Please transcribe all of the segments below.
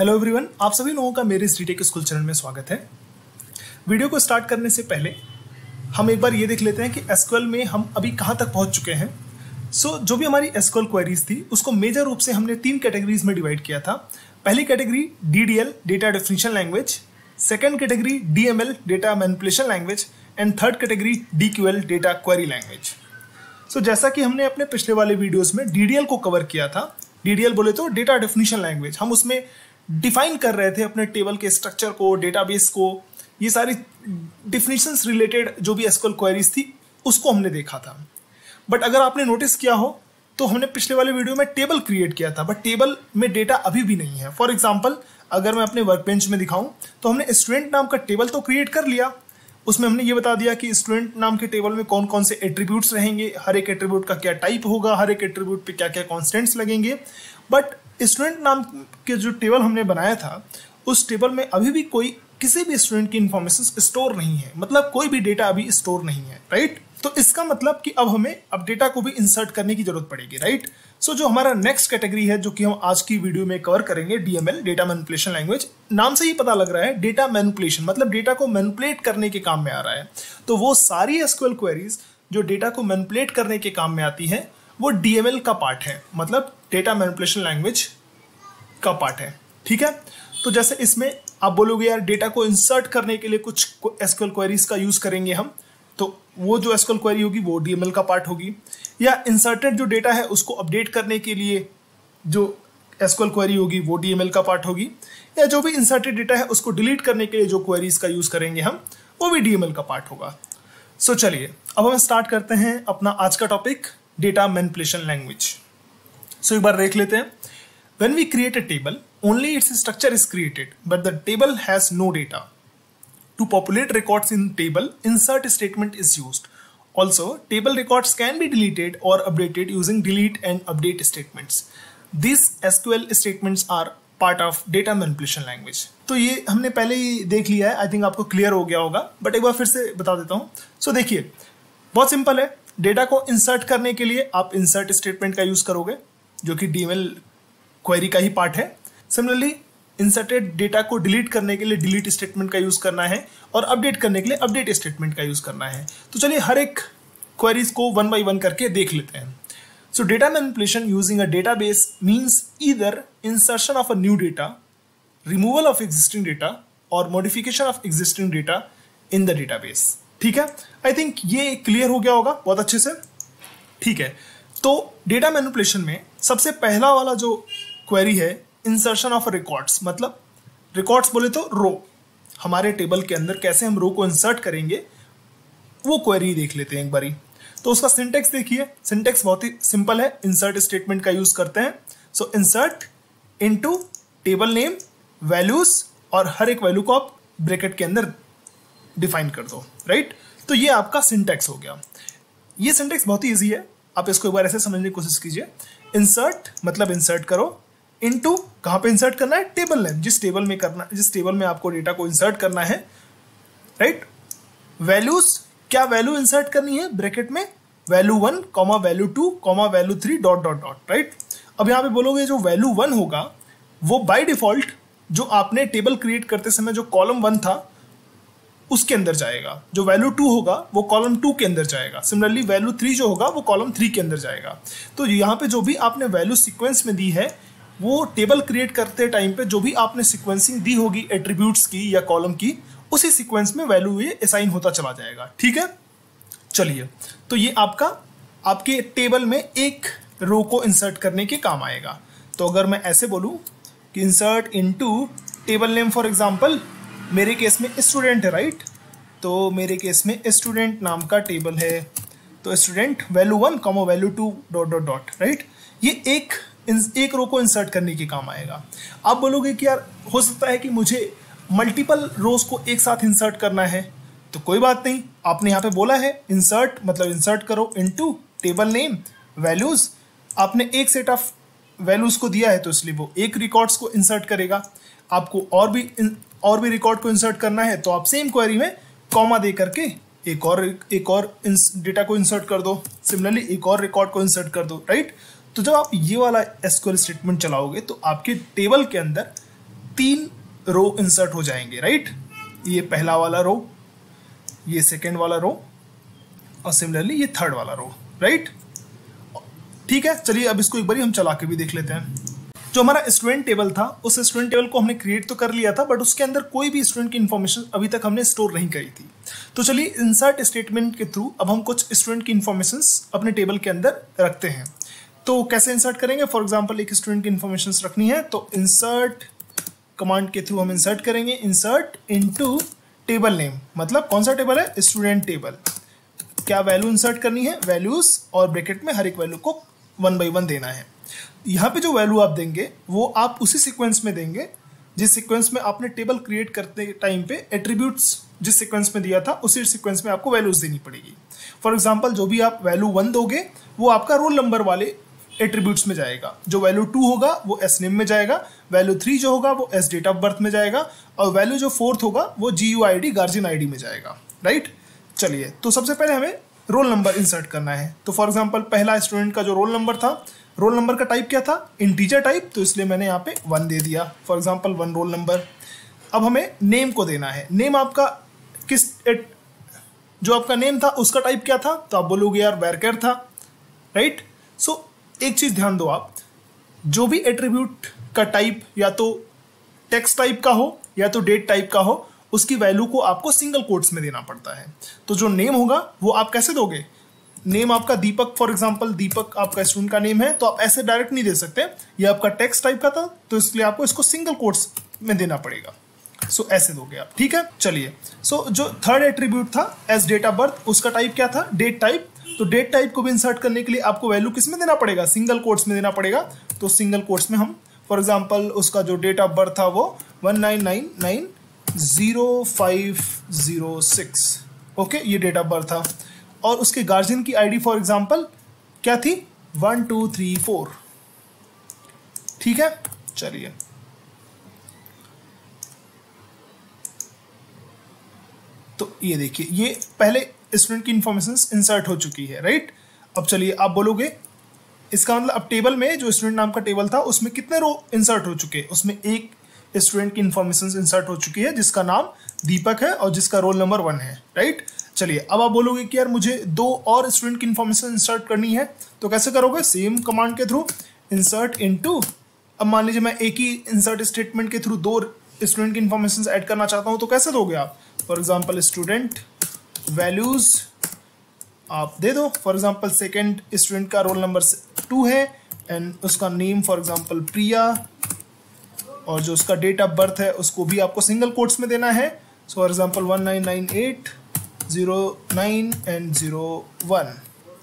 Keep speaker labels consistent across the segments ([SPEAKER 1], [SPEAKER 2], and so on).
[SPEAKER 1] Hello everyone, आप सभी लोगों का मेरे रीटेक स्कूल चैनल में स्वागत है। वीडियो को स्टार्ट करने से पहले हम एक बार ये देख लेते हैं कि एसक्यूएल में हम अभी कहाँ तक पहुँच चुके हैं। जो भी हमारी एसक्यूएल क्वेरीज थी उसको मेजर रूप से हमने 3 कैटेगरीज में डिवाइड किया था। पहली category DDL data definition language, second category DML data manipulation language and third category DQL data query language. जैसा कि हमने अपने पिछले वाले वीडियोस में DDL को कवर किया था। DDL बोले तो डेटा डेफिनेशन लैंग्वेज, हम उसमें डिफाइन कर रहे थे अपने टेबल के स्ट्रक्चर को, डेटाबेस को, ये सारी डिफिनेशंस रिलेटेड जो भी एसक्यूएल क्वेरीज थी उसको हमने देखा था। बट अगर आपने नोटिस किया हो तो हमने पिछले वाले वीडियो में टेबल क्रिएट किया था, बट टेबल में डेटा अभी भी नहीं है। फॉर एग्जाम्पल, अगर मैं अपने वर्क बेंच में दिखाऊं तो हमने स्टूडेंट नाम का टेबल तो क्रिएट कर लिया। उसमें हमने ये बता दिया कि स्टूडेंट नाम के टेबल में कौन कौन से एट्रीब्यूट्स रहेंगे, हर एक एट्रीब्यूट का क्या टाइप होगा, हर एक एट्रीब्यूट पे क्या क्या कॉन्स्टेंट्स लगेंगे। बट स्टूडेंट नाम के जो टेबल हमने बनाया था उस टेबल में अभी भी कोई किसी भी स्टूडेंट की इंफॉर्मेशन स्टोर नहीं है, मतलब कोई भी डेटा अभी स्टोर नहीं है, राइट। तो इसका मतलब कि अब हमें अब डेटा को भी इंसर्ट करने की जरूरत पड़ेगी, राइट। जो हमारा नेक्स्ट कैटेगरी है जो कि हम आज की वीडियो में कवर करेंगे, DML डेटा मैनिपुलेशन लैंग्वेज। नाम से ही पता लग रहा है डेटा मैनिपुलेशन, मतलब डेटा को मैनिपुलेट करने के काम में आ रहा है। तो वो सारी एसक्यूएल क्वेरीज जो डेटा को मैनिपुलेट करने के काम में आती है वो DML का पार्ट है, मतलब डेटा मैनिपुलेशन लैंग्वेज का पार्ट है, ठीक है। तो जैसे इसमें आप बोलोगे यार डेटा को इंसर्ट करने के लिए कुछ एसक्यूएल क्वेरीज का यूज करेंगे हम, तो वो जो एसक्यूएल क्वेरी होगी वो DML का पार्ट होगी। या इंसर्टेड जो डेटा है उसको अपडेट करने के लिए जो एसक्यूएल क्वेरी होगी वो DML का पार्ट होगी। या जो भी इंसर्टेड डेटा है उसको डिलीट करने के लिए जो क्वेरीज का यूज करेंगे हम, वो भी DML का पार्ट होगा। चलिए अब हम स्टार्ट करते हैं अपना आज का टॉपिक, डेटा मैनिपुलेशन लैंग्वेज। एक बार देख लेते हैं। When we create a table, only its structure is created, but the table has no data. To populate records in table, insert statement is used. Also, table records can be deleted or updated using delete and update statements. These SQL statements are part of data manipulation language. तो ये हमने पहले ही देख लिया है, I think आपको clear हो गया होगा, बट एक बार फिर से बता देता हूँ। देखिए बहुत सिंपल है। डेटा को इंसर्ट करने के लिए आप इंसर्ट स्टेटमेंट का यूज करोगे जो कि DML क्वेरी का ही पार्ट है। सिमिलरली इंसर्टेड डेटा को डिलीट करने के लिए डिलीट स्टेटमेंट का यूज करना है और अपडेट करने के लिए अपडेट स्टेटमेंट का यूज करना है। तो चलिए हर एक क्वेरीज को वन बाय वन करके देख लेते हैं। Data manipulation using a database means either insertion of a new data, removal of existing data और modification of existing data in the database. ठीक है, आई थिंक ये क्लियर हो गया होगा बहुत अच्छे से, ठीक है। तो डेटा मैनिपुलेशन में सबसे पहला वाला जो क्वेरी है इंसर्शन ऑफ रिकॉर्ड्स, मतलब रिकॉर्ड्स बोले तो रो, हमारे टेबल के अंदर कैसे हम रो को इंसर्ट करेंगे वो क्वेरी देख लेते हैं एक बारी। तो उसका सिंटेक्स देखिए, सिंटेक्स बहुत ही सिंपल है, इंसर्ट स्टेटमेंट का यूज करते हैं। Insert into table name values और हर एक वैल्यू को आप ब्रैकेट के अंदर डिफाइन कर दो, राइट। तो ये आपका सिंटेक्स हो गया। ये सिंटेक्स बहुत ही ईजी है, आप इसको एक बार ऐसे समझने की कोशिश कीजिए। इंसर्ट मतलब इंसर्ट करो, इनटू कहाँ पे इंसर्ट करना है, टेबल नेम, जिस टेबल में करना, जिस टेबल में आपको डेटा को इंसर्ट करना है, राइट। वैल्यूज, क्या वैल्यू इंसर्ट करनी है, ब्रैकेट में value 1 comma value 2 comma value 3 dot dot dot, right. अब यहाँ पे बोलोगे जो वैल्यू 1 होगा वो बाय डिफॉल्ट जो आपने टेबल क्रिएट करते समय जो कॉलम 1 था उसके अंदर जाएगा, जो वैल्यू 2 होगा वो कॉलम 2 के अंदर जाएगा, सिमिलरली वैल्यू 3 जो होगा वो कॉलम 3 के अंदर जाएगा। तो यहाँ पे जो भी आपने वैल्यू सीक्वेंस में दी है वो टेबल क्रिएट करते टाइम पे जो भी आपने सीक्वेंसिंग दी होगी एट्रीब्यूट्स की या कॉलम की, उसी सीक्वेंस में वैल्यू ये असाइन होता चला जाएगा, ठीक है। चलिए, तो ये आपका आपके टेबल में एक रो को इंसर्ट करने के काम आएगा। तो अगर मैं ऐसे बोलूँ कि insert into table name, for example मेरे केस में स्टूडेंट है, राइट। तो मेरे केस में स्टूडेंट नाम का टेबल है, तो student value 1 comma value 2 dot dot dot, right. ये एक रो को इंसर्ट करने के काम आएगा। आप बोलोगे कि यार हो सकता है कि मुझे मल्टीपल रोज को एक साथ इंसर्ट करना है, तो कोई बात नहीं, आपने यहाँ पे बोला है इंसर्ट मतलब इंसर्ट करो इनटू टेबल नेम वैल्यूज। आपने एक सेट ऑफ वैल्यूज को दिया है तो इसलिए वो एक रिकॉर्ड्स को इंसर्ट करेगा। आपको और भी रिकॉर्ड को इंसर्ट करना है तो आप सेम क्वेरी में कॉमा दे करके एक और डेटा को इंसर्ट कर दो, सिमिलरली एक और रिकॉर्ड को इंसर्ट कर दो, राइट। तो जब आप ये वाला एसक्यूएल स्टेटमेंट चलाओगे तो आपके टेबल के अंदर 3 रो इंसर्ट हो जाएंगे, राइट। ये पहला वाला रो, ये सेकेंड वाला रो और सिमिलरली ये थर्ड वाला रो, राइट। ठीक है, चलिए अब इसको एक बार हम चला के भी देख लेते हैं। जो हमारा स्टूडेंट टेबल था, उस स्टूडेंट टेबल को हमने क्रिएट तो कर लिया था, बट उसके अंदर कोई भी स्टूडेंट की इन्फॉर्मेशन अभी तक हमने स्टोर नहीं करी थी। तो चलिए इंसर्ट स्टेटमेंट के थ्रू अब हम कुछ स्टूडेंट की इन्फॉर्मेशन अपने टेबल के अंदर रखते हैं। तो कैसे इंसर्ट करेंगे? फॉर एग्जाम्पल एक स्टूडेंट की इन्फॉर्मेशन रखनी है, तो इंसर्ट कमांड के थ्रू हम इंसर्ट करेंगे, इंसर्ट इनटू टेबल नेम, मतलब कौन सा टेबल है? Student table. क्या वैल्यू इंसर्ट करनी है? वैल्यूज, और ब्रैकेट में हर एक वैल्यू को 1 by 1 देना है। यहाँ पे जो वैल्यू आप देंगे वो आप उसी सीक्वेंस में देंगे जिस सीक्वेंस में आपने टेबल क्रिएट करते टाइम पे एट्रीब्यूट्स जिस सीक्वेंस में दिया था उसी सीक्वेंस में आपको वैल्यूज देनी पड़ेगी। फॉर एग्जांपल जो भी आप वैल्यू 1 दोगे वो आपका रोल नंबर वाले एट्रीब्यूट्स में जाएगा, जो वैल्यू 2 होगा वो एस नेम में जाएगा, वैल्यू 3 जो होगा वो एस डेट ऑफ बर्थ में जाएगा, और वैल्यू जो 4th होगा वो GUID गार्जियन ID में जाएगा, राइट। चलिए, तो सबसे पहले हमें रोल नंबर इंसर्ट करना है। तो फॉर एग्जांपल पहला स्टूडेंट का जो रोल नंबर था, रोल नंबर का टाइप क्या था? इंटीजर टाइप, तो इसलिए मैंने यहाँ पे 1 दे दिया, फॉर एग्जांपल 1 रोल नंबर। अब हमें नेम को देना है। नेम आपका जो आपका नेम था उसका टाइप क्या था? तो आप बोलोगे यार वैरकर था, राइट। सो एक चीज ध्यान दो, आप जो भी एट्रीब्यूट का टाइप या तो टेक्स्ट टाइप का हो या तो डेट टाइप का हो, उसकी वैल्यू को आपको सिंगल कोट्स में देना पड़ता है। तो जो नेम होगा वो आप कैसे दोगे? नेम आपका दीपक, फॉर एग्जांपल दीपक आपका स्टूडेंट का नेम है, तो आप ऐसे डायरेक्ट नहीं दे सकते, ये आपका टेक्स्ट टाइप का था तो इसलिए आपको इसको सिंगल कोट्स में देना पड़ेगा। सो ऐसे दोगे आप, ठीक है। चलिए, सो जो थर्ड एट्रीब्यूट था एज डेट ऑफ बर्थ, उसका टाइप क्या था? Date type. तो डेट टाइप को भी इंसर्ट करने के लिए आपको वैल्यू किस में देना पड़ेगा? सिंगल कोट्स में देना पड़ेगा। तो सिंगल कोट्स में हम फॉर एग्जांपल उसका जो डेट ऑफ बर्थ था वो 19990506, ओके, ये डेट ऑफ बर्थ था। और उसके गार्जियन की आईडी फॉर एग्जांपल क्या थी? 1234, ठीक है। चलिए, तो ये देखिए, ये पहले स्टूडेंट की इंफॉर्मेशन इंसर्ट हो चुकी है, राइट। अब चलिए आप बोलोगे इसका मतलब अब टेबल में जो स्टूडेंट नाम का टेबल था उसमें कितने रो इंसर्ट हो चुके हैं? उसमें एक स्टूडेंट की इंफॉर्मेशन इंसर्ट हो चुकी है जिसका नाम दीपक है और जिसका रोल नंबर 1 है, राइट। चलिए, अब आप बोलोगे कि यार मुझे 2 और स्टूडेंट की इंफॉर्मेशन इंसर्ट करनी है, तो कैसे करोगे? सेम कमांड के थ्रू, इंसर्ट इनटू। अब मान लीजिए मैं एक ही इंसर्ट स्टेटमेंट के थ्रू 2 स्टूडेंट की इंफॉर्मेशन ऐड करना चाहता हूँ, तो कैसे दोगे आप? फॉर एग्जाम्पल स्टूडेंट वैल्यूज आप दे दो। फॉर एग्जाम्पल सेकेंड स्टूडेंट का रोल नंबर 2 है एंड उसका नेम फॉर एग्जाम्पल प्रिया, और जो उसका डेट ऑफ बर्थ है उसको भी आपको सिंगल कोट्स में देना है। So for example 199809 and 01,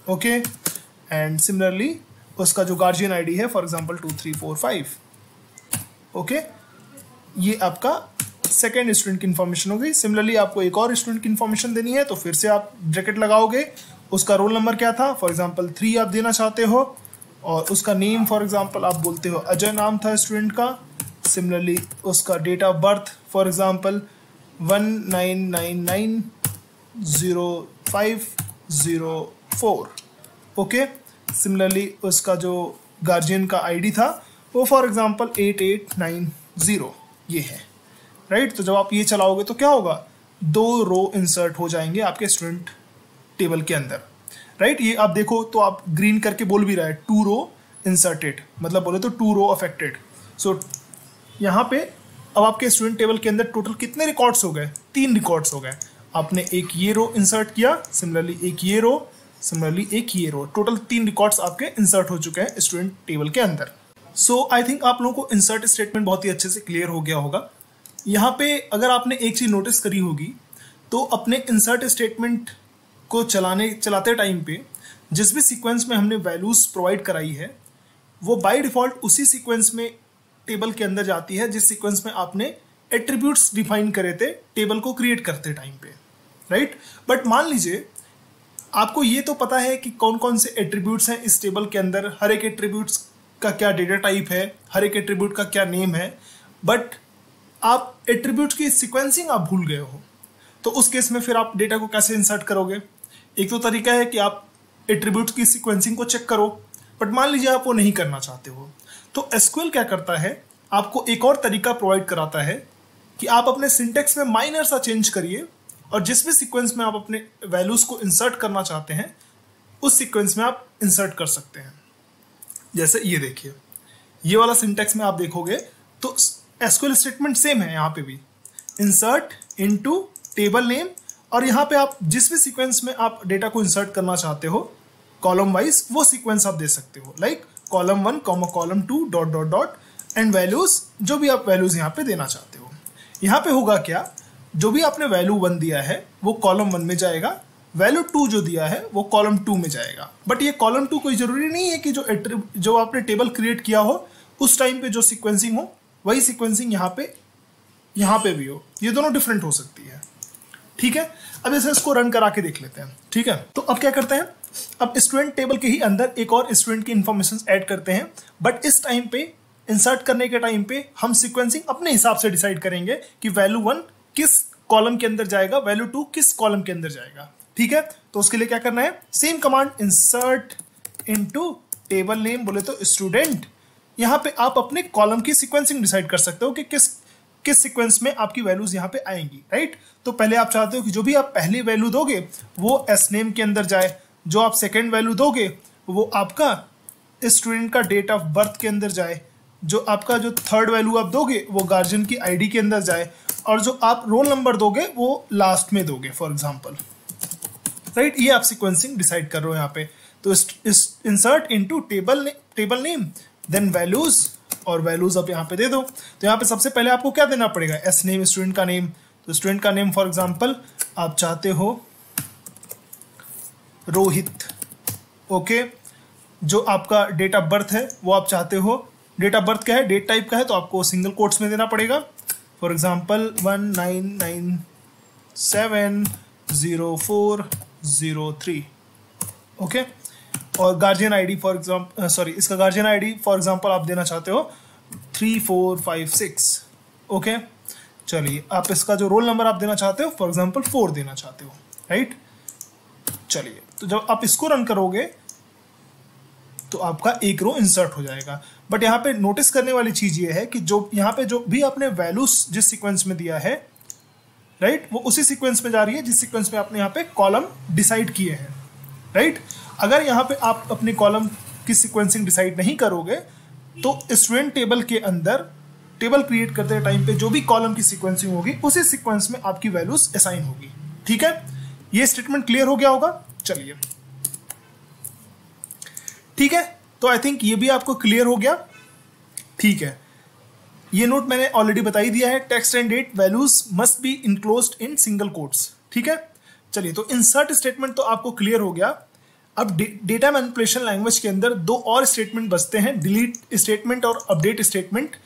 [SPEAKER 1] okay. And similarly उसका जो गार्जियन आईडी है फॉर एग्जाम्पल 2345, ओके। ये आपका सेकेंड स्टूडेंट की इन्फॉर्मेशन होगी। सिमिलरली आपको एक और स्टूडेंट की इन्फॉर्मेशन देनी है, तो फिर से आप ब्रैकेट लगाओगे। उसका रोल नंबर क्या था? फॉर एग्जांपल 3 आप देना चाहते हो, और उसका नेम फॉर एग्जांपल आप बोलते हो अजय नाम था स्टूडेंट का। सिमिलरली उसका date of birth for example 19990504, okay. Similarly उसका जो गार्जियन का आईडी था वो फॉर एग्जांपल 8890, ये है, राइट। तो जब आप ये चलाओगे तो क्या होगा? 2 रो इंसर्ट हो जाएंगे आपके स्टूडेंट टेबल के अंदर, राइट। ये आप देखो तो आप ग्रीन करके बोल भी रहा है 2 रो इंसर्टेड, मतलब बोले तो 2 रो अफेक्टेड। सो यहाँ पे अब आपके स्टूडेंट टेबल के अंदर टोटल कितने रिकॉर्ड्स हो गए? 3 रिकॉर्ड्स हो गए। आपने एक ये रो इंसर्ट किया, सिमिलरली एक ये रो, सिमिलरली एक ये रो, टोटल 3 रिकॉर्ड्स आपके इंसर्ट हो चुके हैं स्टूडेंट टेबल के अंदर। सो आई थिंक आप लोगों को इंसर्ट स्टेटमेंट बहुत ही अच्छे से क्लियर हो गया होगा। यहाँ पे अगर आपने एक चीज नोटिस करी होगी तो अपने इंसर्ट स्टेटमेंट को चलाते टाइम पे जिस भी सीक्वेंस में हमने वैल्यूज प्रोवाइड कराई है वो बाय डिफॉल्ट उसी सीक्वेंस में टेबल के अंदर जाती है जिस सीक्वेंस में आपने एट्रीब्यूट्स डिफाइन करे थे टेबल को क्रिएट करते टाइम पे, राइट। बट मान लीजिए आपको ये तो पता है कि कौन कौन से एट्रीब्यूट्स हैं इस टेबल के अंदर, हर एक एट्रीब्यूट्स का क्या डेटा टाइप है, हर एक एट्रीब्यूट का क्या नेम है, बट आप एट्रीब्यूट्स की सीक्वेंसिंग आप भूल गए हो, तो उस केस में फिर आप डेटा को कैसे इंसर्ट करोगे? एक तो तरीका है कि आप एट्रीब्यूट्स की सीक्वेंसिंग को चेक करो, बट मान लीजिए आप वो नहीं करना चाहते हो, तो एसक्यूएल क्या करता है, आपको एक और तरीका प्रोवाइड कराता है कि आप अपने सिंटेक्स में माइनर सा चेंज करिए और जिस भी सीक्वेंस में आप अपने वैल्यूज को इंसर्ट करना चाहते हैं उस सीक्वेंस में आप इंसर्ट कर सकते हैं। जैसे ये देखिए, ये वाला सिंटेक्स में आप देखोगे तो एसक्यूएल स्टेटमेंट सेम है, यहाँ पे भी इंसर्ट इनटू टेबल नेम, और यहाँ पे आप जिस भी सीक्वेंस में आप डेटा को इंसर्ट करना चाहते हो कॉलम वाइज वो सीक्वेंस आप दे सकते हो, like column 1 column 2 dot dot dot and values, जो भी आप वैल्यूज यहाँ पे देना चाहते हो। यहाँ पे होगा क्या, जो भी आपने वैल्यू 1 दिया है वो कॉलम 1 में जाएगा, वैल्यू 2 जो दिया है वो कॉलम 2 में जाएगा। बट ये कॉलम 2 कोई जरूरी नहीं है कि जो आपने टेबल क्रिएट किया हो उस टाइम पे जो सीक्वेंसिंग हो वही सीक्वेंसिंग यहाँ पे भी हो, ये दोनों डिफरेंट हो सकती है। ठीक है, अब ऐसे इसको रन करा के देख लेते हैं। ठीक है, तो अब क्या करते हैं, अब स्टूडेंट टेबल के ही अंदर एक और स्टूडेंट की इंफॉर्मेशन ऐड करते हैं, बट इस टाइम पे इंसर्ट करने के टाइम पे हम सीक्वेंसिंग अपने हिसाब से डिसाइड करेंगे कि वैल्यू 1 किस कॉलम के अंदर जाएगा, वैल्यू 2 किस कॉलम के अंदर जाएगा। ठीक है, तो उसके लिए क्या करना है, same command insert into table name बोले तो स्टूडेंट, यहाँ पे आप अपने कॉलम की सीक्वेंसिंग डिसाइड कर सकते हो कि किस सीक्वेंस में आपकी वैल्यूज यहाँ पे आएंगी, राइट। तो पहले आप चाहते हो कि जो भी आप पहली वैल्यू दोगे वो एस नेम के अंदर जाए, जो आप सेकेंड वैल्यू दोगे वो आपका स्टूडेंट का डेट ऑफ बर्थ के अंदर जाए, जो आपका जो थर्ड वैल्यू आप दोगे वो गार्जियन की आईडी के अंदर जाए, और जो आप रोल नंबर दोगे वो लास्ट में दोगे फॉर एग्जांपल, राइट। ये आप सीक्वेंसिंग डिसाइड कर रहे हो यहाँ पे। तो insert into table name then values, और वैल्यूज आप यहाँ पे दे दो। तो यहाँ पे सबसे पहले आपको क्या देना पड़ेगा, एस नेम स्टूडेंट का नेम, तो स्टूडेंट का नेम फॉर एग्जांपल आप चाहते हो रोहित, ओके। जो आपका डेट ऑफ बर्थ है वो आप चाहते हो, डेट ऑफ बर्थ क्या है, डेट टाइप का है तो आपको सिंगल कोट्स में देना पड़ेगा, फॉर एग्जांपल 19970403, ओके। और गार्जियन आईडी फॉर एग्जांपल इसका गार्जियन आईडी फॉर एग्जांपल आप देना चाहते हो 3456, ओके। चलिए, आप इसका जो रोल नंबर आप देना चाहते हो फॉर एग्जांपल 4 देना चाहते हो, राइट। चलिए, तो जब आप इसको रन करोगे तो आपका एक रो इंसर्ट हो जाएगा। बट यहाँ पे नोटिस करने वाली चीज ये है कि जो यहाँ पे जो भी आपने वैल्यूज जिस सीक्वेंस में दिया है, राइट, वो उसी सीक्वेंस में जा रही है जिस सीक्वेंस में आपने यहाँ पे कॉलम डिसाइड किए हैं, राइट। अगर यहाँ पे आप अपने कॉलम की सीक्वेंसिंग डिसाइड नहीं करोगे तो स्टूडेंट टेबल के अंदर टेबल क्रिएट करते टाइम पे जो भी कॉलम की सीक्वेंसिंग होगी उसी सीक्वेंस में आपकी वैल्यूज असाइन होगी। ठीक है, ये स्टेटमेंट क्लियर हो गया होगा। चलिए, ठीक है, तो आई थिंक ये भी आपको क्लियर हो गया। ठीक है, ये नोट मैंने ऑलरेडी बता ही दिया है, text and date values must be enclosed in single quotes. ठीक है, चलिए, तो इंसर्ट स्टेटमेंट तो आपको क्लियर हो गया। अब डेटा मैनिपुलेशन लैंग्वेज के अंदर दो और स्टेटमेंट बचते हैं, डिलीट स्टेटमेंट और अपडेट स्टेटमेंट।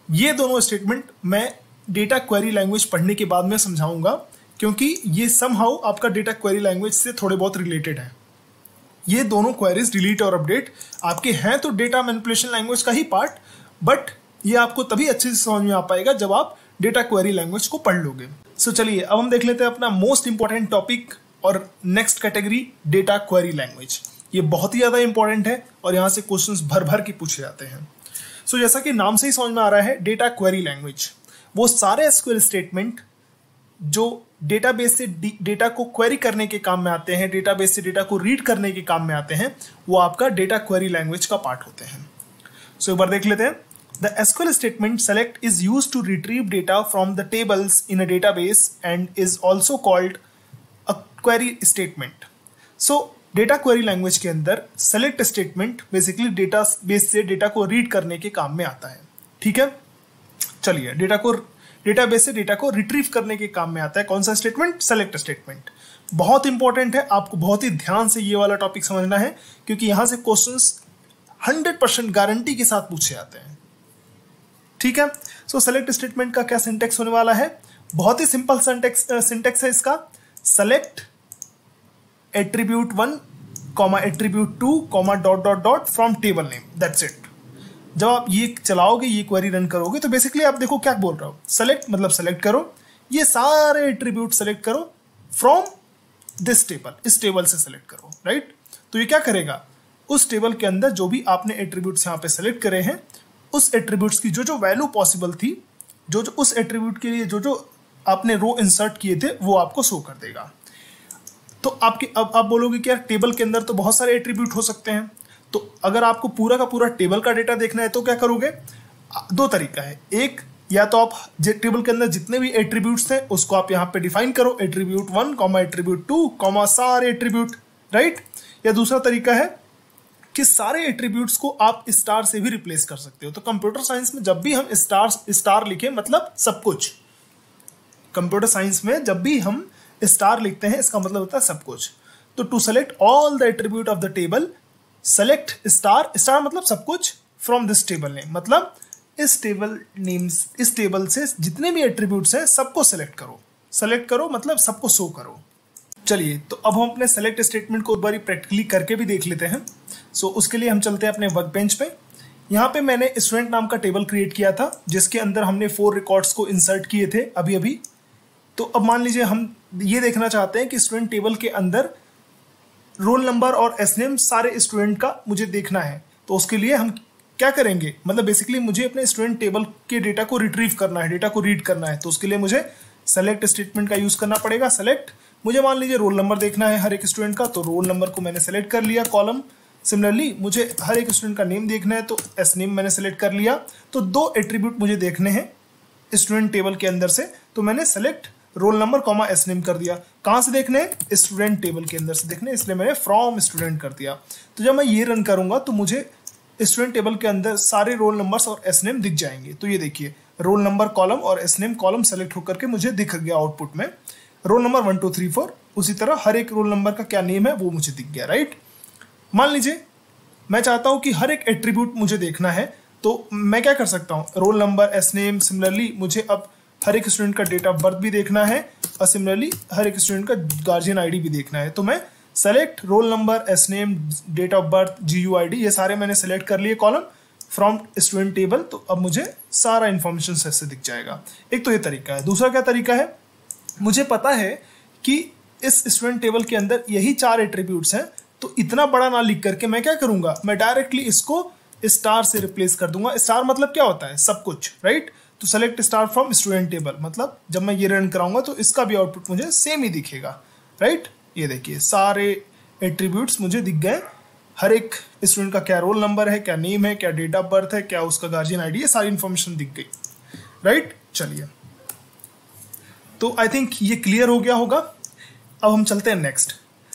[SPEAKER 1] ये दोनों स्टेटमेंट मैं डेटा क्वेरी लैंग्वेज पढ़ने के बाद में समझाऊंगा, क्योंकि ये समहाउ आपका डेटा क्वेरी लैंग्वेज से थोड़े बहुत रिलेटेड है। ये दोनों क्वेरीज डिलीट और अपडेट आपके हैं तो डेटा मैनिपुलेशन लैंग्वेज का ही पार्ट, बट ये आपको तभी अच्छे से समझ में आ पाएगा जब आप डेटा क्वेरी लैंग्वेज को पढ़ लोगे। सो चलिए, अब हम देख लेते हैं अपना मोस्ट इंपॉर्टेंट टॉपिक और next category, data query language. ये बहुत ही ज़्यादा इंपॉर्टेंट है और यहाँ से क्वेश्चंस भर भर के पूछे जाते हैं। सो जैसा कि नाम से ही समझ में आ रहा है, डेटा क्वेरी लैंग्वेज वो सारे एसक्यूएल स्टेटमेंट जो डेटाबेस से डेटा को क्वेरी करने के काम में आते हैं, डेटाबेस से डेटा को रीड करने के काम में आते हैं, वो आपका डेटा क्वेरी लैंग्वेज का पार्ट होते हैं। सो एक बार देख लेते हैं। The SQL statement select is used to retrieve data from the tables in a database and is also called a query statement. So data query language के अंदर सेलेक्ट स्टेटमेंट बेसिकली डेटाबेस से data को read करने के काम में आता है। ठीक है, चलिए, डेटाबेस से डेटा को रिट्रीव करने के काम में आता है कौन सा स्टेटमेंट, सेलेक्ट स्टेटमेंट। बहुत इंपॉर्टेंट है, आपको बहुत ही ध्यान से ये वाला टॉपिक समझना है, क्योंकि यहां से क्वेश्चंस 100% गारंटी के साथ पूछे जाते हैं। ठीक है, सो सेलेक्ट स्टेटमेंट का क्या सिंटेक्स होने वाला है, बहुत ही सिंपल सिंटेक्स है इसका। Select attribute 1, attribute 2, dot dot dot from table name, that's it. जब आप ये चलाओगे, ये क्वेरी रन करोगे, तो बेसिकली आप देखो क्या बोल रहा हो, सेलेक्ट मतलब सेलेक्ट करो, ये सारे एट्रीब्यूट सेलेक्ट करो फ्रॉम दिस टेबल, इस टेबल से सेलेक्ट करो, राइट। तो ये क्या करेगा, उस टेबल के अंदर जो भी आपने एट्रीब्यूट्स यहाँ पे सेलेक्ट करे हैं उस एट्रीब्यूट्स की जो जो वैल्यू पॉसिबल थी, जो जो उस एट्रीब्यूट के लिए जो जो आपने रो इंसर्ट किए थे वो आपको शो कर देगा। तो अब आप बोलोगे कि यार टेबल के अंदर तो बहुत सारे एट्रीब्यूट हो सकते हैं, तो अगर आपको पूरा का पूरा टेबल का डेटा देखना है तो क्या करोगे? दो तरीका है। एक, या तो आप टेबल के अंदर जितने भी एट्रीब्यूट्स थे उसको आप यहाँ पे डिफाइन करो, एट्रीब्यूट 1, एट्रीब्यूट 2, सारे एट्रीब्यूट, राइट। या दूसरा तरीका है कि सारे एट्रीब्यूट्स को आप स्टार से भी रिप्लेस कर सकते हो। तो कंप्यूटर साइंस में जब भी हम स्टार लिखें, मतलब सब कुछ, कंप्यूटर साइंस में जब भी हम स्टार लिखते हैं इसका मतलब होता है सब कुछ। तो to select all the attribute of the table, select star मतलब सब कुछ, फ्रॉम दिस टेबल नेम, मतलब इस टेबल से जितने भी एट्रीब्यूट्स हैं सबको सेलेक्ट करो मतलब सबको शो करो। चलिए, तो अब हम अपने सेलेक्ट स्टेटमेंट को एक बार प्रैक्टिकली करके भी देख लेते हैं। सो उसके लिए हम चलते हैं अपने वर्क बेंच पे। यहाँ पे मैंने स्टूडेंट नाम का टेबल क्रिएट किया था जिसके अंदर हमने 4 रिकॉर्ड्स को इंसर्ट किए थे अभी। तो अब मान लीजिए हम ये देखना चाहते हैं कि स्टूडेंट टेबल के अंदर रोल नंबर और एसनेम सारे स्टूडेंट का मुझे देखना है। तो उसके लिए हम क्या करेंगे, मतलब बेसिकली मुझे अपने स्टूडेंट टेबल के डेटा को रिट्रीव करना है, डेटा को रीड करना है। तो उसके लिए मुझे सेलेक्ट स्टेटमेंट का यूज करना पड़ेगा। सेलेक्ट, मुझे मान लीजिए रोल नंबर देखना है हर एक स्टूडेंट का, तो रोल नंबर को मैंने सेलेक्ट कर लिया कॉलम। सिमिलरली मुझे हर एक स्टूडेंट का नेम देखना है, तो एस नेम मैंने सेलेक्ट कर लिया। तो 2 एट्रीब्यूट मुझे देखने हैं स्टूडेंट टेबल के अंदर से, तो मैंने select roll number S name कर दिया। कहाँ से देखने हैं? स्टूडेंट टेबल के अंदर से देखने, इसलिए मैंने फ्रॉम स्टूडेंट कर दिया। तो जब मैं ये रन करूंगा तो मुझे स्टूडेंट टेबल के अंदर सारे रोल नंबर्स और एस नेम दिख जाएंगे। तो ये देखिए, रोल नंबर कॉलम और एस नेम कॉलम सेलेक्ट होकर के मुझे दिख गया आउटपुट में, रोल नंबर 1 2 3 4। उसी तरह हर एक रोल नंबर का क्या नेम है वो मुझे दिख गया, राइट। मान लीजिए मैं चाहता हूं कि हर एक एट्रीब्यूट मुझे देखना है, तो मैं क्या कर सकता हूं? Role number, S name, similarly मुझे अब हर एक स्टूडेंट का डेट ऑफ बर्थ भी देखना है और सिमिलरली हर एक स्टूडेंट का गार्जियन आईडी भी देखना है। तो मैं select roll number, S name, date of birth, GUID, ये सारे मैंने सेलेक्ट कर लिए कॉलम फ्रॉम स्टूडेंट टेबल। तो अब मुझे सारा इंफॉर्मेशन ऐसे दिख जाएगा। एक तो ये तरीका है। दूसरा क्या तरीका है, मुझे पता है कि इस स्टूडेंट टेबल के अंदर यही 4 एट्रीब्यूट्स हैं, तो इतना बड़ा ना लिख करके मैं क्या करूंगा, मैं डायरेक्टली इसको स्टार से रिप्लेस कर दूंगा। स्टार मतलब क्या होता है? सब कुछ, राइट। तो select star from student table, मतलब जब मैं ये रन कराऊंगा तो इसका भी आउटपुट मुझे सेम ही दिखेगा, राइट। ये देखिए सारे एट्रीब्यूट्स मुझे दिख गए, हर एक स्टूडेंट का क्या रोल नंबर है, क्या नेम है, क्या डेट ऑफ बर्थ है, क्या उसका गार्जियन आईडी है, सारी इंफॉर्मेशन दिख गई, राइट। चलिए, तो आई थिंक ये क्लियर हो गया होगा। अब हम चलते हैं नेक्स्ट।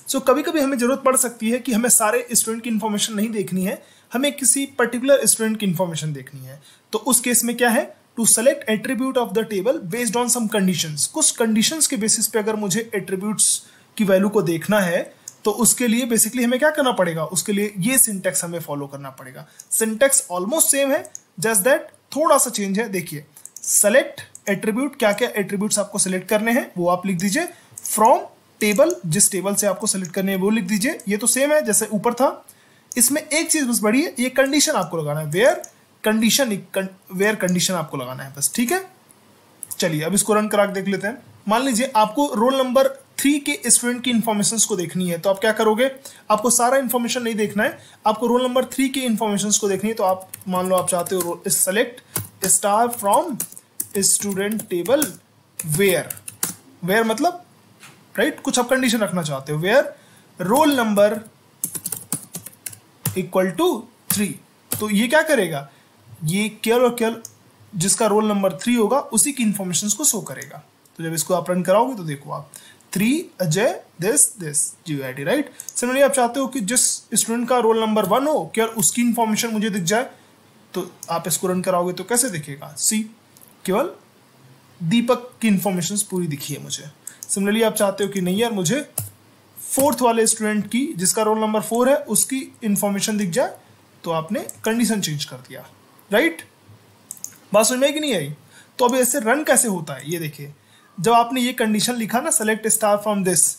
[SPEAKER 1] सो कभी कभी हमें जरूरत पड़ सकती है कि हमें सारे स्टूडेंट की इंफॉर्मेशन नहीं देखनी है, हमें किसी पर्टिकुलर स्टूडेंट की इंफॉर्मेशन देखनी है। तो उस केस में क्या है, to select attribute of the table based on some conditions. कुछ कंडीशंस के बेसिस पे अगर मुझे एट्रीब्यूट्स की वैल्यू को देखना है तो उसके लिए बेसिकली हमें क्या करना पड़ेगा, उसके लिए ये सिंटेक्स हमें फॉलो करना पड़ेगा। सिंटेक्स ऑलमोस्ट सेम है, जस्ट दैट थोड़ा सा चेंज है। देखिए, सेलेक्ट एट्रीब्यूट, क्या क्या एट्रीब्यूट्स आपको सेलेक्ट करने हैं वो आप लिख दीजिए। फ्रॉम टेबल, जिस टेबल से आपको सेलेक्ट करने हैं वो लिख दीजिए। ये तो सेम है जैसे ऊपर था। इसमें एक चीज बस बड़ी है, ये कंडीशन आपको लगाना है, वेयर कंडीशन आपको लगाना है बस, ठीक है। चलिए अब इसको रन करा के देख लेते हैं। मान लीजिए आपको रोल नंबर 3 के स्टूडेंट की इंफॉर्मेशन को देखनी है, तो आप क्या करोगे, आपको सारा इंफॉर्मेशन नहीं देखना है, आपको रोल नंबर 3 की इंफॉर्मेशन को देखनी है। तो आप मान लो आप चाहते हो select star from student table where मतलब, राइट, कुछ आप कंडीशन रखना चाहते हो, where roll number equal to 3। तो ये क्या करेगा, ये केवल और केवल जिसका रोल नंबर 3 होगा उसी की इंफॉर्मेशन को शो करेगा। तो जब इसको आप रन कराओगे तो देखो आप 3 Ajay this GUID, right. Similarly आप चाहते हो कि जिस स्टूडेंट का रोल नंबर 1 हो केवल उसकी इंफॉर्मेशन मुझे दिख जाए, तो आप इसको रन कराओगे तो कैसे दिखेगा, सी केवल दीपक की इंफॉर्मेशन पूरी दिखी है मुझे। सिमिलरली आप चाहते हो कि नहीं यार मुझे 4th वाले स्टूडेंट की जिसका रोल नंबर 4 है उसकी इंफॉर्मेशन दिख जाए, तो आपने कंडीशन चेंज कर दिया, राइट। बात समझ में आई कि नहीं आई? तो अब ऐसे रन कैसे होता है, ये देखिए, जब आपने ये कंडीशन लिखा ना सेलेक्ट स्टार फ्रॉम दिस,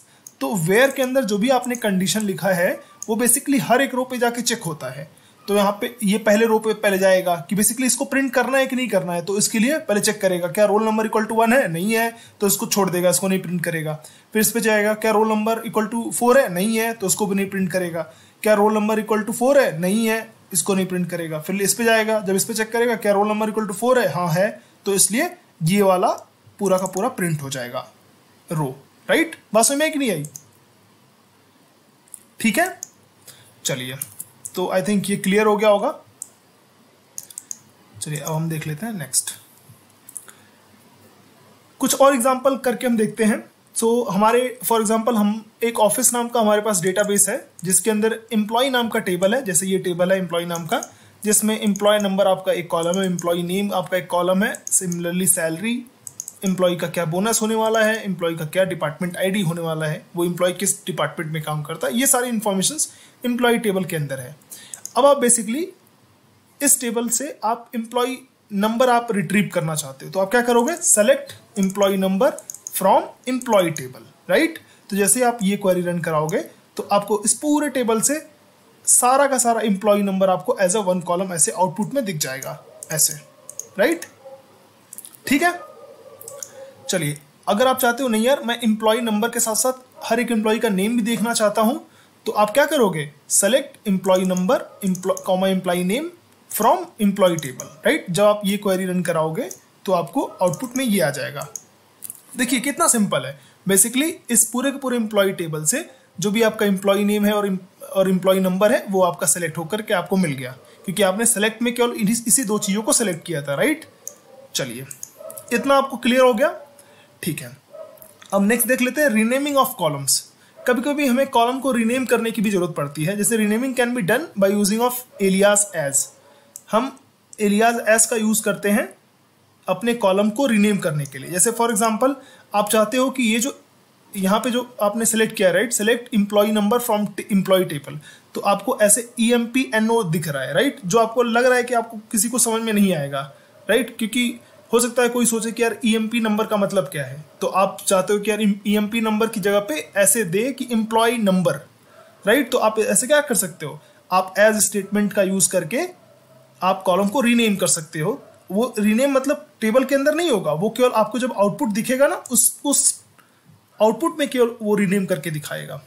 [SPEAKER 1] तो वेयर के अंदर जो भी आपने कंडीशन लिखा है वो बेसिकली हर एक रो पे जाके चेक होता है। तो यहाँ पे ये पहले रो पे पहले जाएगा कि बेसिकली इसको प्रिंट करना है कि नहीं करना है, तो इसके लिए पहले चेक करेगा क्या रोल नंबर इक्वल टू 1 है, नहीं है तो इसको छोड़ देगा, इसको नहीं प्रिंट करेगा। फिर इस पे जाएगा क्या रोल नंबर इक्वल टू 4 है, नहीं है तो इसको भी नहीं प्रिंट करेगा। क्या रोल नंबर इक्वल टू 4 है, नहीं है, इसको नहीं प्रिंट करेगा। फिर इस पे जाएगा, जब इस पे चेक करेगा क्या रोल नंबर इक्वल टू 4 है, हाँ है, तो इसलिए ये वाला पूरा का पूरा प्रिंट हो जाएगा रो। राइट, बात समझ में कि नहीं आई? ठीक है, चलिए, तो आई थिंक ये क्लियर हो गया होगा। चलिए अब हम देख लेते हैं नेक्स्ट, कुछ और एग्जांपल करके हम देखते हैं। हमारे फॉर एग्जांपल हम एक ऑफिस नाम का हमारे पास डेटाबेस है जिसके अंदर एम्प्लॉय नाम का टेबल है। जैसे ये टेबल है एम्प्लॉय नाम का, जिसमें एम्प्लॉय नंबर आपका एक कॉलम है, एम्प्लॉय नेम आपका एक कॉलम है, सिमिलरली सैलरी, एम्प्लॉय का क्या बोनस होने वाला है, एम्प्लॉय का क्या डिपार्टमेंट आईडी होने वाला है, वो एम्प्लॉय किस डिपार्टमेंट में काम करता है, ये सारी इन्फॉर्मेशंस एम्प्लॉय टेबल के अंदर है। अब आप बेसिकली इस टेबल से आप एम्प्लॉय नंबर आप रिट्रीव करना चाहते हो, तो आप क्या करोगे, select employee number from employee table. Right, तो जैसे आप ये क्वेरी रन कराओगे तो आपको इस पूरे टेबल से सारा का सारा एम्प्लॉय नंबर आपको एज अ वन कॉलम ऐसे आउटपुट में दिख जाएगा ऐसे। राइट, ठीक है। चलिए, अगर आप चाहते हो नहीं यार मैं एम्प्लॉय नंबर के साथ साथ हर एक एम्प्लॉय का नेम भी देखना चाहता हूं, तो आप क्या करोगे, select employee number comma employee name from employee table. Right, जब आप ये क्वेरी रन कराओगे तो आपको आउटपुट में ये आ जाएगा। देखिए कितना सिंपल है। बेसिकली इस पूरे के पूरे एम्प्लॉय टेबल से जो भी आपका एम्प्लॉय नेम है और एम्प्लॉय नंबर है वो आपका सेलेक्ट होकर के आपको मिल गया, क्योंकि आपने सेलेक्ट में केवल इसी दो चीज़ों को सेलेक्ट किया था। राइट, चलिए इतना आपको क्लियर हो गया, ठीक है। अब नेक्स्ट देख लेते हैं रीनेमिंग ऑफ कॉलम्स। कभी कभी हमें कॉलम को रीनेम करने की भी जरूरत पड़ती है, जैसे renaming can be done by using of alias as. हम एलियास एज का यूज करते हैं अपने कॉलम को रीनेम करने के लिए। जैसे फॉर एग्जांपल आप चाहते हो कि ये जो यहाँ पे जो आपने सेलेक्ट किया, right, select employee number from employee table, तो आपको ऐसे EMPNO दिख रहा है। राइट, जो आपको लग रहा है कि आपको किसी को समझ में नहीं आएगा। राइट, क्योंकि हो सकता है कोई सोचे कि यार EMP नंबर का मतलब क्या है, तो आप चाहते हो कि यार EMP नंबर की जगह पे ऐसे दे कि एम्प्लॉय नंबर। राइट, तो आप ऐसे क्या कर सकते हो, आप एज स्टेटमेंट का यूज करके आप कॉलम को रीनेम कर सकते हो। वो रीनेम मतलब टेबल के अंदर नहीं होगा, वो केवल आपको जब आउटपुट दिखेगा ना उस आउटपुट में केवल वो रीनेम करके दिखाएगा।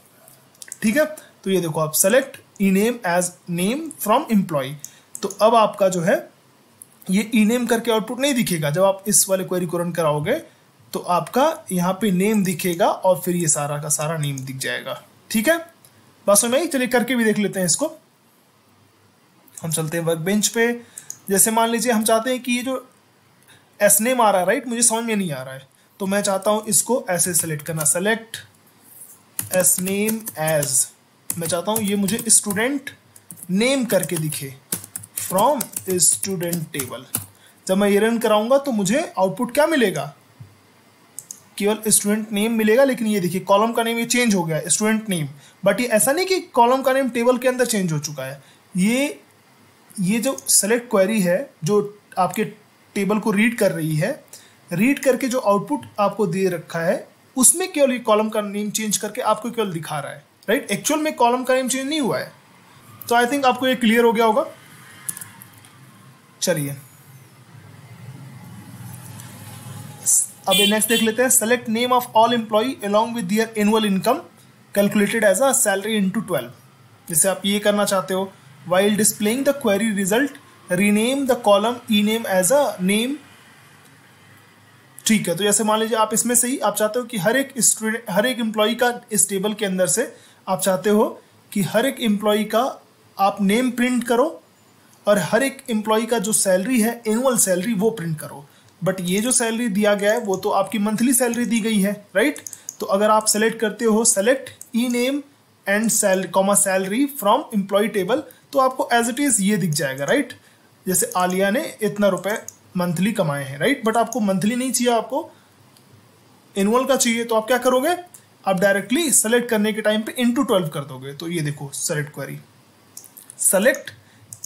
[SPEAKER 1] ठीक है, तो ये देखो आप select ename as name from employ, तो अब आपका जो है ये ईनेम करके आउटपुट नहीं दिखेगा। जब आप इस वाले क्वेरी को रन कराओगे तो आपका यहाँ पे नेम दिखेगा और फिर ये सारा का सारा नेम दिख जाएगा। ठीक है, बस में ही चलिए करके भी देख लेते हैं इसको। हम चलते हैं वर्क बेंच पे। जैसे मान लीजिए हम चाहते हैं कि ये जो एस नेम आ रहा है, राइट, मुझे समझ में नहीं आ रहा है, तो मैं चाहता हूं इसको ऐसे सेलेक्ट करना, सेलेक्ट एस नेम एज। मैं चाहता हूं ये मुझे स्टूडेंट नेम करके दिखे फ्रॉम स्टूडेंट टेबल। जब मैं ये रन कराऊंगा तो मुझे आउटपुट क्या मिलेगा, केवल स्टूडेंट नेम मिलेगा। लेकिन ये देखिए कॉलम का नेम ये चेंज हो गया, स्टूडेंट नेम, बट ये ऐसा नहीं कि कॉलम का नेम टेबल के अंदर चेंज हो चुका है। ये जो सेलेक्ट क्वेरी है जो आपके टेबल को रीड कर रही है, रीड करके जो आउटपुट आपको दे रखा है उसमें केवल ये कॉलम का नेम चेंज करके आपको केवल दिखा रहा है। राइट, एक्चुअल में कॉलम का नेम चेंज नहीं हुआ है। तो आई थिंक आपको ये क्लियर हो गया होगा। चलिए अब नेक्स्ट देख लेते हैं, select name of all employee along with their annual income calculated as a salary into 12। जैसे आप ये करना चाहते हो, while displaying the query result rename the column ename as a name। ठीक है, तो जैसे मान लीजिए आप इसमें से ही आप चाहते हो कि हर एक एम्प्लॉय का इस टेबल के अंदर से आप चाहते हो कि हर एक एम्प्लॉय का आप नेम प्रिंट करो और हर एक एम्प्लॉय का जो सैलरी है एनुअल सैलरी वो प्रिंट करो। बट ये जो सैलरी दिया गया है वो तो आपकी मंथली सैलरी दी गई है। राइट, तो अगर आप सेलेक्ट करते हो select ENAME and salary from employee table, तो आपको एज इट इज ये दिख जाएगा। राइट, जैसे आलिया ने इतना रुपए मंथली कमाए हैं। राइट, बट आपको मंथली नहीं चाहिए, आपको एनुअल का चाहिए, तो आप क्या करोगे, आप डायरेक्टली सेलेक्ट करने के टाइम पे इनटू 12 कर दोगे। तो ये देखो select query, select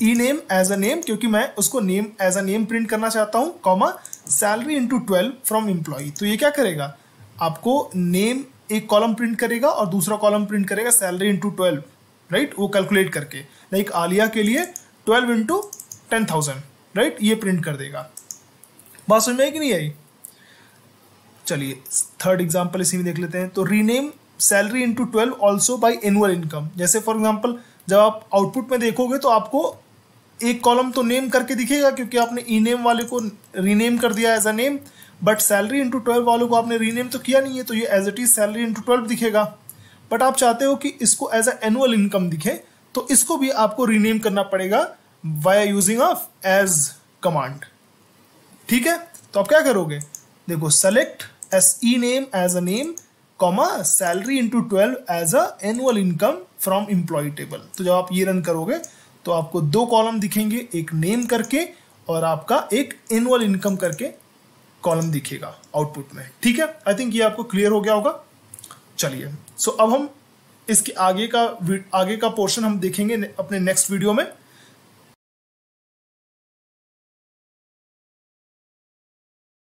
[SPEAKER 1] ENAME as a name, क्योंकि मैं उसको name as a name print करना चाहता हूँ, comma salary into 12 from employ. तो ये क्या करेगा, आपको नेम एक कॉलम प्रिंट करेगा और दूसरा कॉलम प्रिंट करेगा सैलरी इनटू 12। राइट, वो कैलकुलेट करके, लाइक आलिया के लिए 12 इंटू 10,000। राइट, ये प्रिंट कर देगा। बात समझ में आई कि नहीं आई? चलिए थर्ड एग्जांपल इसी में देख लेते हैं। तो rename salary into 12 also by annual income. जैसे फॉर एग्जांपल जब आप आउटपुट में देखोगे तो आपको एक कॉलम तो नेम करके दिखेगा क्योंकि आपने ई नेम वाले को रीनेम कर दिया as a name, but salary into 12 वालों को आपने रीनेम तो किया नहीं है, तो ये as it is salary into 12 दिखेगा। बट आप चाहते हो कि इसको एज अ एनुअल इनकम दिखे, तो इसको भी आपको रीनेम करना पड़ेगा via using of as command. ठीक है, तो आप क्या करोगे, देखो select S E name as a name comma salary into 12 as a annual income from employee table. तो जब आप ये रन करोगे तो आपको दो कॉलम दिखेंगे, एक नेम करके और आपका एक एनुअल इनकम करके कॉलम दिखेगा आउटपुट में। ठीक है, आई थिंक ये आपको क्लियर हो गया होगा। चलिए, सो अब हम इसके आगे का पोर्शन हम देखेंगे अपने नेक्स्ट वीडियो में।